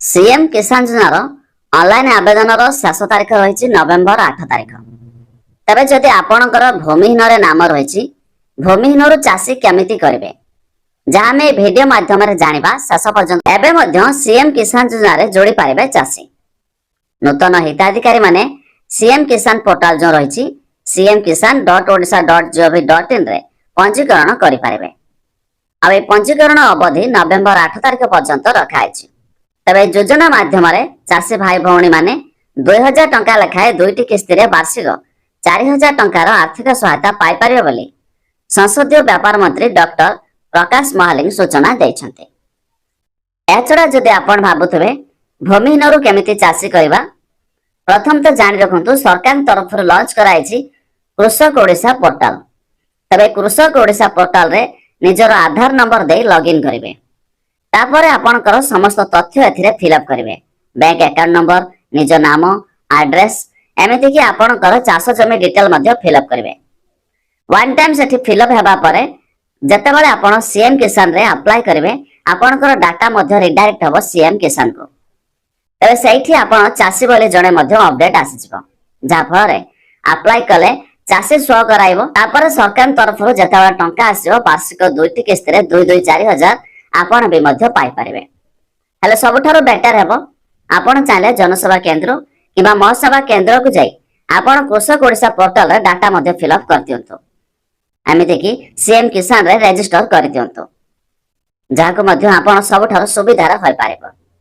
CM किसान योजनार online आवेदन शेष तारीख रही नवेम्बर 8 तारीख। तबे जदि आपणकर भूमिहीन नाम रही भूमिहीन चाषी केमिति करेंगे जहाँ आम भिडियो माध्यम जाना शेष पर्यंत एवं सीएम किसान योजन जोड़ी पारे चाषी। नूतन हिताधिकारी माने सीएम किसान पोर्टाल जो रही cmkisan.odisha.gov.in रे पंजीकरण करें। अब पंजीकरण अवधि नवेम्बर 8 तारीख पर्यंत रखाई। तबे योजना माध्यम चाषी भाई भौणी माने 2000 टंका लेखाए दुईटी किस्ती वार्षिक 4000 टंकार आर्थिक सहायता पाइपर बोली संसदीय व्यापार मंत्री डॉक्टर प्रकाश महालिंग सूचना देइछन्ते। एछड़ा जदि आपण भाबुथिबे भूमिहीन केमिति चाषी करबा, प्रथम तो जानि रखंतु सरकार तरफ लॉन्च कराइछि कृषक ओडिशा पोर्टाल। तबे कृषक ओडिशा पोर्टाल रे निजर आधार नंबर दे लॉगिन करेंगे। तापरे आपणकर समस्त तथ्य एथिरे फिलअप करेंगे। बैंक अकाउंट नंबर, निज नाम, एड्रेस एमिति कि आपणकर चाष जमी डिटेल मध्य फिलअप करेंगे। वन टाइम सेठी फिलअप हेबा परे जतेबेले आपण सीएम किसान रे अप्लाई करेंगे आपणकर डाटा मध्य रिडायरेक्ट हबो सीएम किसान को। तबे सेठी आपण चाषी बोले जणे मध्य अपडेट आसीजिवो जा फळे अप्लाई कले चाषी स्व कराइबो। तापर सरकार तरफ जतेबेले टंका आसीबो वार्षिक दुईटी किस्ती रे 2-2-4000 आपण भी मध्य पाई पारिबे। हेले सबठारो बेटर हेबो आपण चाहे जनसेवा केंद्र किबा महसेवा केंद्र को जाई आपण कृषक ओडिशा पोर्टल रे डाटा मध्य फिलअप कर दियंतो। एमिति कि सीएम किसान रे रजिस्टर कर दियंतो जाको मध्य आपण सबठारो सुविधा होय पारिबो।